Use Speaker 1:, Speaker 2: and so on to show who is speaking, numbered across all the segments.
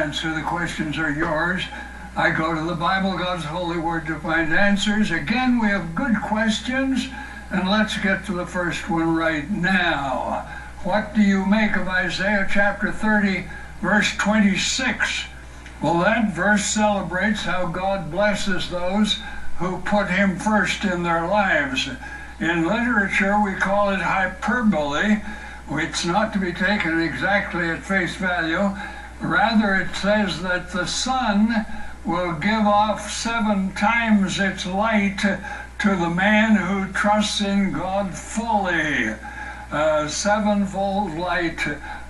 Speaker 1: Answer. The questions are yours. I go to the Bible, God's holy word, to find answers. Again, we have good questions, and let's get to the first one right now. What do you make of Isaiah chapter 30, verse 26? Well, that verse celebrates how God blesses those who put him first in their lives. In literature, we call it hyperbole. It's not to be taken exactly at face value. Rather, it says that the sun will give off 7 times its light to the man who trusts in God fully. Sevenfold light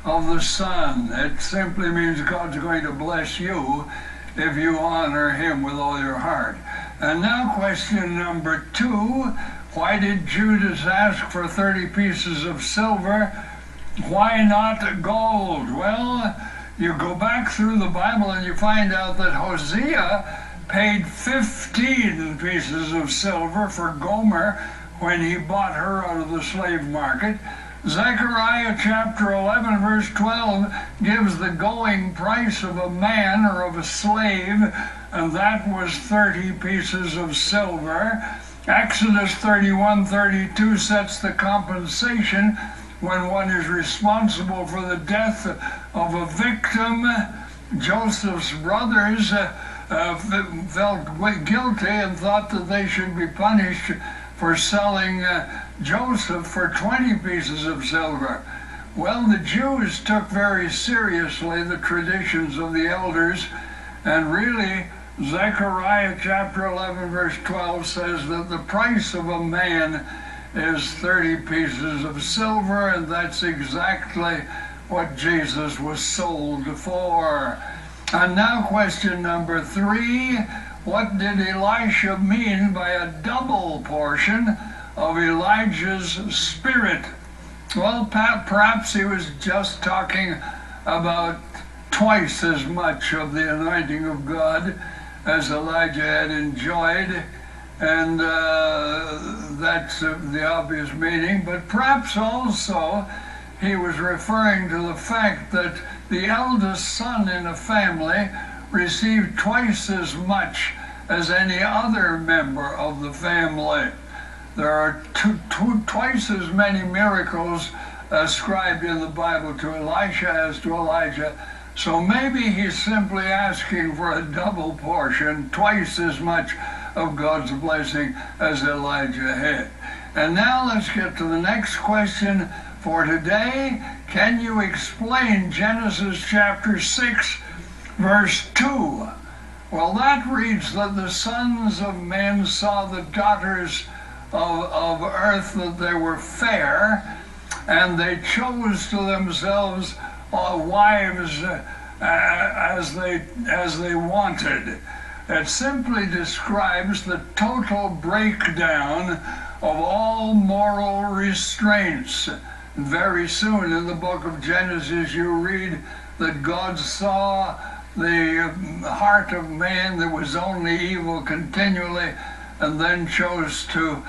Speaker 1: of the sun. It simply means God's going to bless you if you honor him with all your heart. And now question number 2. Why did Judas ask for 30 pieces of silver? Why not gold? Well, you go back through the Bible and you find out that Hosea paid 15 pieces of silver for Gomer when he bought her out of the slave market. Zechariah chapter 11 verse 12 gives the going price of a man or of a slave, and that was 30 pieces of silver. Exodus 31:32 sets the compensation when one is responsible for the death of a victim. Joseph's brothers felt guilty and thought that they should be punished for selling Joseph for 20 pieces of silver. Well, the Jews took very seriously the traditions of the elders, and really Zechariah chapter 11 verse 12 says that the price of a man is 30 pieces of silver, and that's exactly what Jesus was sold for. And now question number 3. What did Elisha mean by a double portion of Elijah's spirit? Well, perhaps he was just talking about twice as much of the anointing of God as Elijah had enjoyed, and that's the obvious meaning. But perhaps also he was referring to the fact that the eldest son in a family received twice as much as any other member of the family. There are twice as many miracles ascribed in the Bible to Elisha as to Elijah. So maybe he's simply asking for a double portion, twice as much of God's blessing as Elijah had. And now let's get to the next question for today. Can you explain Genesis chapter 6, verse 2? Well, that reads that the sons of men saw the daughters of earth, that they were fair, and they chose to themselves wives as they wanted. It simply describes the total breakdown of all moral restraints. Very soon in the book of Genesis you read that God saw the heart of man that was only evil continually, and then chose to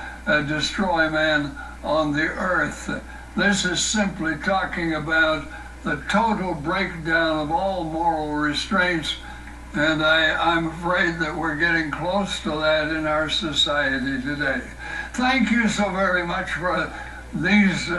Speaker 1: destroy man on the earth. This is simply talking about the total breakdown of all moral restraints, and I'm afraid that we're getting close to that in our society today. Thank you so very much for these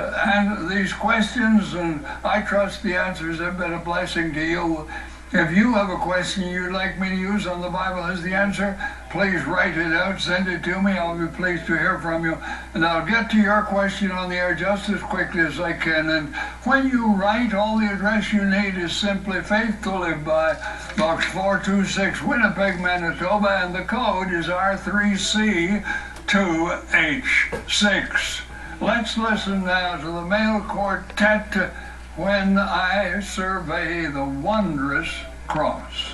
Speaker 1: questions, and I trust the answers have been a blessing to you. If you have a question you'd like me to use on the Bible as the answer, please write it out, send it to me. I'll be pleased to hear from you, and I'll get to your question on the air just as quickly as I can. And when you write, all the address you need is simply Faith to Live By, Box 426, Winnipeg, Manitoba, and the code is R3C2H6. Let's listen now to the male quartet, When I Survey the Wondrous Cross.